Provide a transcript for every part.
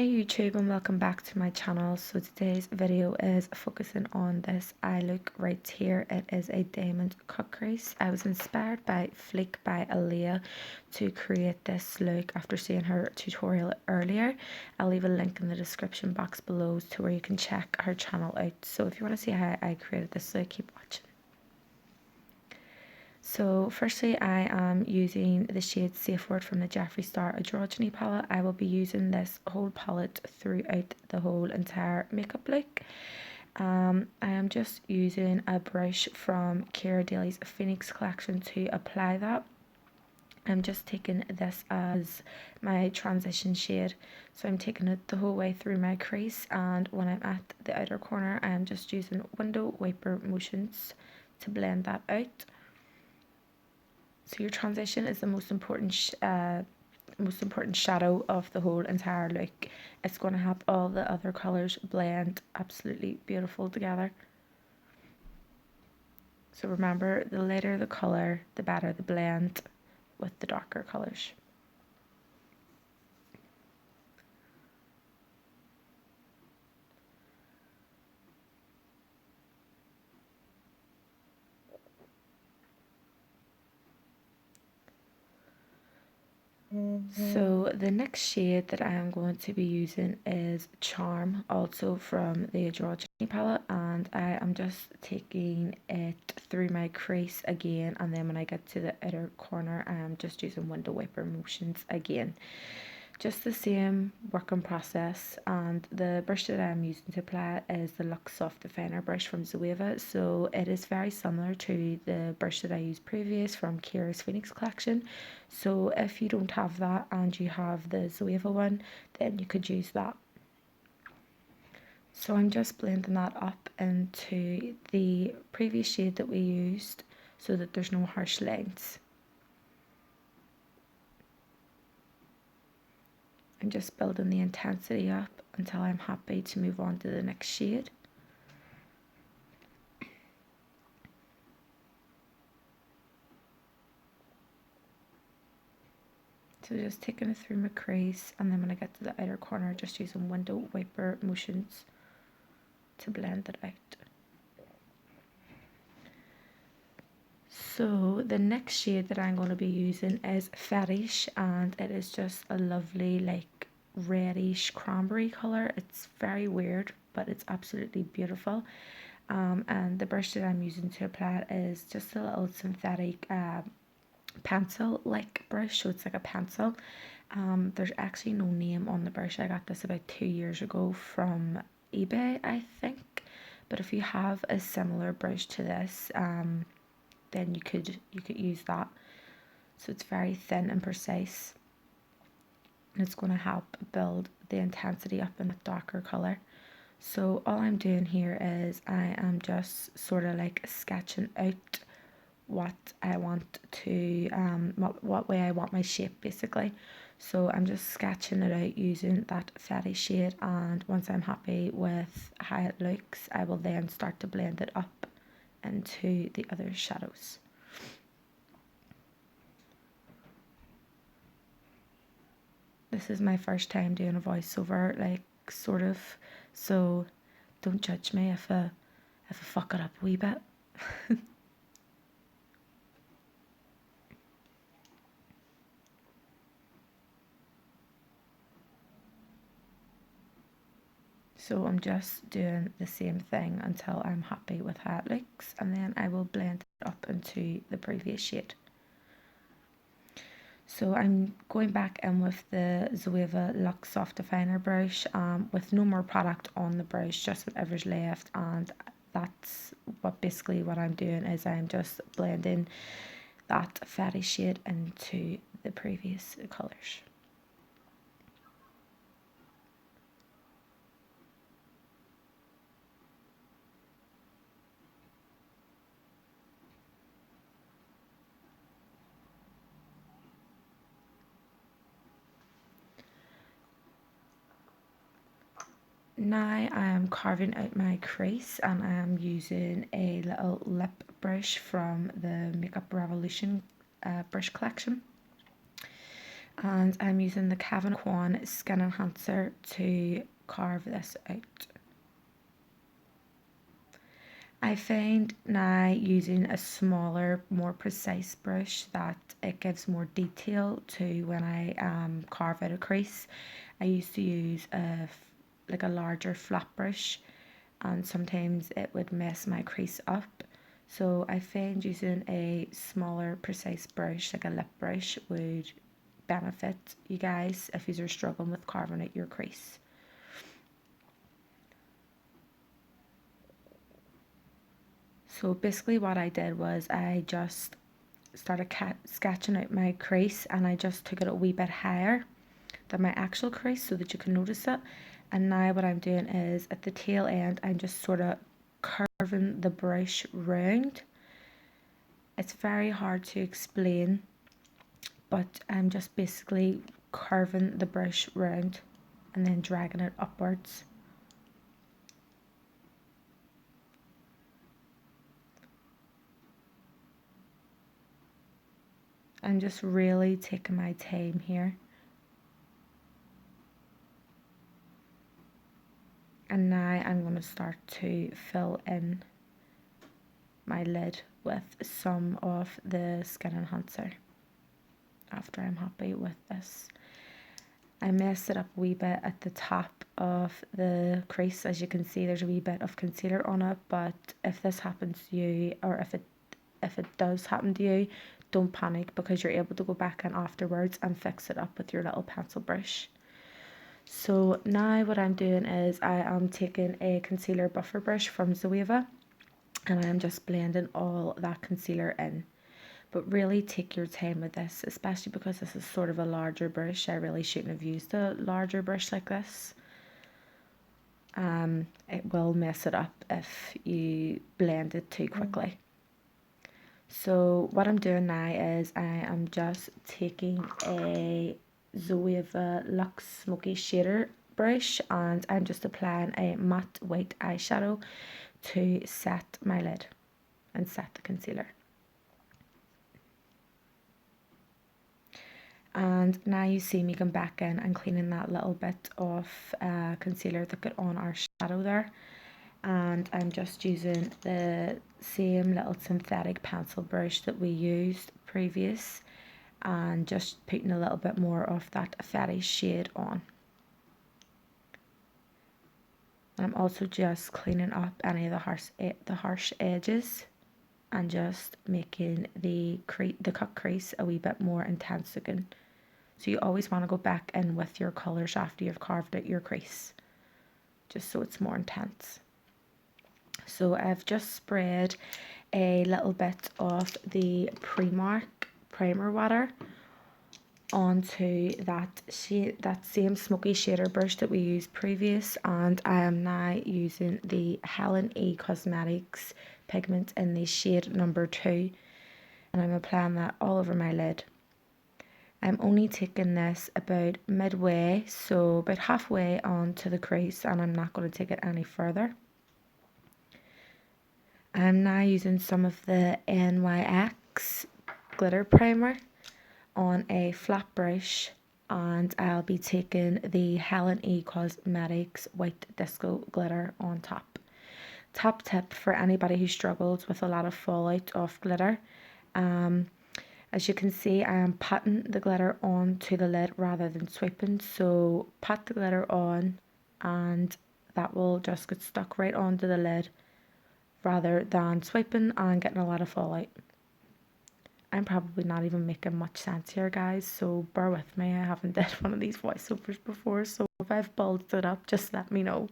Hey YouTube, and welcome back to my channel. So today's video is focusing on this eye look right here. It is a diamond cut crease. I was inspired by Fleek by Aine to create this look after seeing her tutorial earlier. I'll leave a link in the description box below to where you can check her channel out. So if you want to see how I created this look, keep watching. So firstly, I am using the shade Safe Word from the Jeffery Androgyny palette. I will be using this whole palette throughout the whole entire makeup look. I am just using a brush from Kara Daly's Phoenix collection to apply that. I'm just taking this as my transition shade, so I'm taking it the whole way through my crease, and when I'm at the outer corner I am just using window wiper motions to blend that out. So your transition is the most important shadow of the whole entire look. It's going to help all the other colours blend absolutely beautiful together. So remember, the lighter the colour, the better the blend with the darker colours. So the next shade that I am going to be using is Charm, also from the Androgyny palette, and I am just taking it through my crease again, and then when I get to the outer corner I am just using window wiper motions again. Just the same working process, and the brush that I'm using to apply it is the Luxe Soft Definer brush from Zoeva. So it is very similar to the brush that I used previous from Kira's Phoenix collection. So if you don't have that and you have the Zoeva one, then you could use that. So I'm just blending that up into the previous shade that we used so that there's no harsh lines. I'm just building the intensity up until I'm happy to move on to the next shade. So just taking it through my crease, and then when I get to the outer corner, just using window wiper motions to blend it out. So the next shade that I'm going to be using is Fetish, and it is just a lovely like reddish cranberry color. It's very weird, but it's absolutely beautiful. And the brush that I'm using to apply it is just a little synthetic pencil like brush, so it's like a pencil. There's actually no name on the brush. I got this about 2 years ago from eBay, I think, but if you have a similar brush to this, then you could use that. So it's very thin and precise, and it's going to help build the intensity up in a darker color. So all I'm doing here is I am just sort of like sketching out what I want to what way I want my shape basically. So I'm just sketching it out using that Fetish shade, and once I'm happy with how it looks, I will then start to blend it up into the other shadows. This is my first time doing a voiceover, like sort of, so don't judge me if I fuck it up a wee bit. So I'm just doing the same thing until I'm happy with how it looks, and then I will blend it up into the previous shade. So I'm going back in with the Zoeva Luxe Soft Definer brush with no more product on the brush, just whatever's left, and that's basically what I'm doing is I'm just blending that Fetish shade into the previous colours. Now I am carving out my crease, and I am using a little lip brush from the Makeup Revolution brush collection. And I'm using the Kevyn Aquan Skin Enhancer to carve this out. I find now using a smaller, more precise brush that it gives more detail to when I carve out a crease. I used to use like a larger flat brush, and sometimes it would mess my crease up. So I find using a smaller precise brush, like a lip brush, would benefit you guys if you're struggling with carving out your crease. So basically what I did was I just started sketching out my crease, and I just took it a wee bit higher than my actual crease so that you can notice it. And now what I'm doing is at the tail end I'm just sort of curving the brush round. It's very hard to explain, but I'm just basically curving the brush round and then dragging it upwards. I'm just really taking my time here. And now I'm going to start to fill in my lid with some of the skin enhancer after I'm happy with this. I messed it up a wee bit at the top of the crease. As you can see, there's a wee bit of concealer on it, but if this happens to you, or if it does happen to you, don't panic, because you're able to go back in afterwards and fix it up with your little pencil brush. So now what I'm doing is I am taking a concealer buffer brush from Zoeva, and I'm just blending all that concealer in. But really take your time with this, especially because this is sort of a larger brush. I really shouldn't have used a larger brush like this. It will mess it up if you blend it too quickly. So what I'm doing now is I am just taking a Zoeva Luxe Smoky Shader brush, and I'm just applying a matte white eyeshadow to set my lid and set the concealer. And now you see me going back in and cleaning that little bit of concealer that got on our shadow there. And I'm just using the same little synthetic pencil brush that we used previous, and just putting a little bit more of that fetish shade on. And I'm also just cleaning up any of the harsh edges, and just making the cut crease a wee bit more intense looking. So you always want to go back in with your colours after you've carved out your crease, just so it's more intense. So I've just sprayed a little bit of the Primark primer water onto that same smoky shader brush that we used previous, and I am now using the Helen Cosmetics pigment in the shade number 2, and I'm applying that all over my lid. I'm only taking this about midway, so about halfway onto the crease, and I'm not going to take it any further. I'm now using some of the NYX glitter primer on a flat brush, and I'll be taking the Helen Cosmetics white disco glitter on top. Top tip for anybody who struggles with a lot of fallout of glitter. As you can see, I am patting the glitter onto the lid rather than sweeping. So pat the glitter on, and that will just get stuck right onto the lid rather than swiping and getting a lot of fallout. I'm probably not even making much sense here, guys, so bear with me. I haven't did one of these voiceovers before, so if I've bulged it up, just let me know.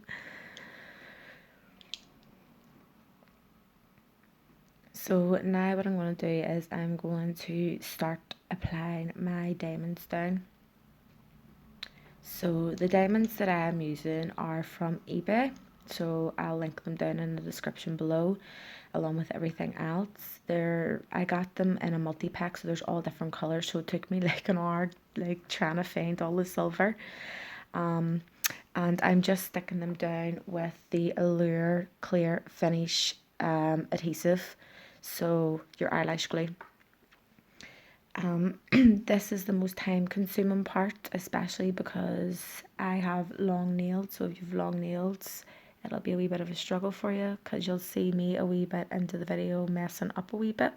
So now what I'm going to do is I'm going to start applying my diamonds down. So the diamonds that I am using are from eBay, so I'll link them down in the description below along with everything else. I got them in a multi-pack, so there's all different colours, so it took me like an hour like trying to find all the silver. And I'm just sticking them down with the Allure Clear Finish adhesive, so your eyelash glue. This is the most time consuming part, especially because I have long nails. So if you've long nails, it'll be a wee bit of a struggle for you because you'll see me a wee bit into the video messing up a wee bit.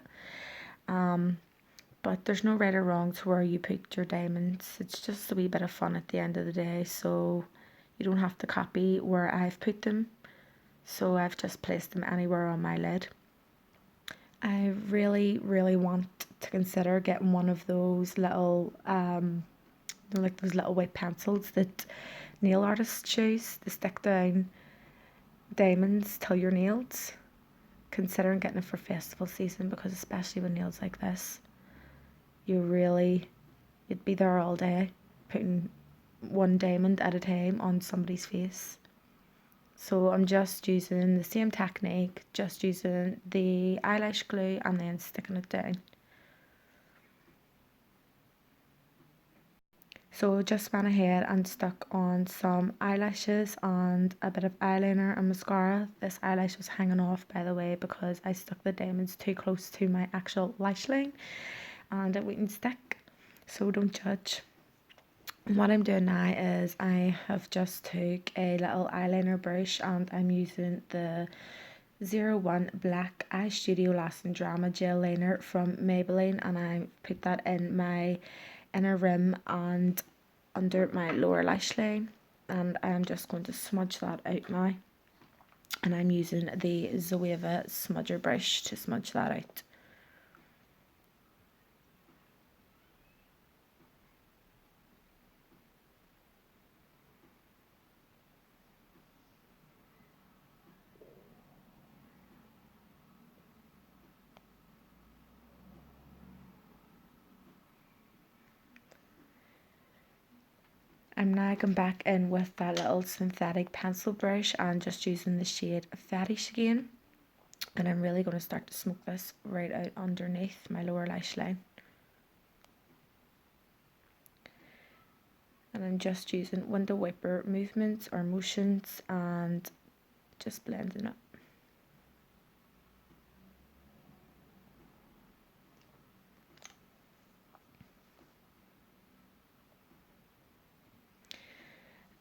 But there's no right or wrong to where you put your diamonds. It's just a wee bit of fun at the end of the day. So you don't have to copy where I've put them. So I've just placed them anywhere on my lid. I really, really want to consider getting one of those little, like those little white pencils that nail artists use to stick down diamonds to your nails. Considering getting it for festival season because especially with nails like this, you'd be there all day putting one diamond at a time on somebody's face. So I'm just using the same technique, just using the eyelash glue and then sticking it down. So just went ahead and stuck on some eyelashes and a bit of eyeliner and mascara. This eyelash was hanging off, by the way, because I stuck the diamonds too close to my actual lash line and it wouldn't stick. So don't judge. What I'm doing now is I have just took a little eyeliner brush and I'm using the 01 Black Eye Studio Lasting Drama Gel Liner from Maybelline, and I put that in my inner rim and under my lower lash line, and I'm just going to smudge that out now, and I'm using the Zoeva smudger brush to smudge that out. I'm now going back in with that little synthetic pencil brush and just using the shade Fetish again. And I'm really going to start to smoke this right out underneath my lower lash line. And I'm just using window wiper movements or motions and just blending it.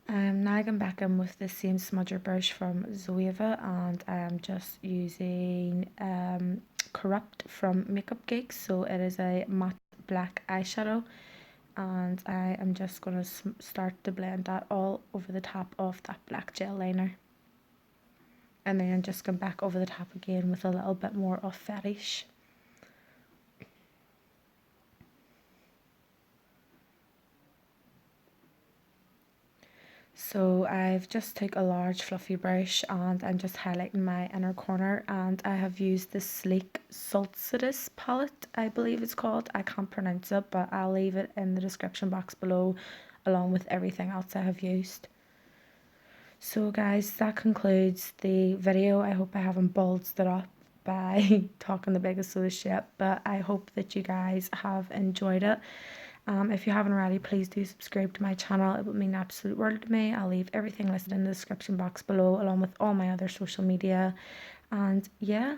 I'm now going back in with the same smudger brush from Zoeva, and I'm just using Corrupt from Makeup Geek. So it is a matte black eyeshadow, and I am just going to start to blend that all over the top of that black gel liner. And then just come back over the top again with a little bit more of Fetish. So I've just took a large fluffy brush and I'm just highlighting my inner corner, and I have used the Sleek Solstice palette, I believe it's called. I can't pronounce it, but I'll leave it in the description box below along with everything else I have used. So guys, that concludes the video. I hope I haven't ballsed it up by talking the biggest of the shit, but I hope that you guys have enjoyed it. If you haven't already, please do subscribe to my channel. It would mean the absolute world to me. I'll leave everything listed in the description box below along with all my other social media. And yeah,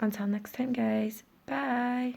until next time guys, bye.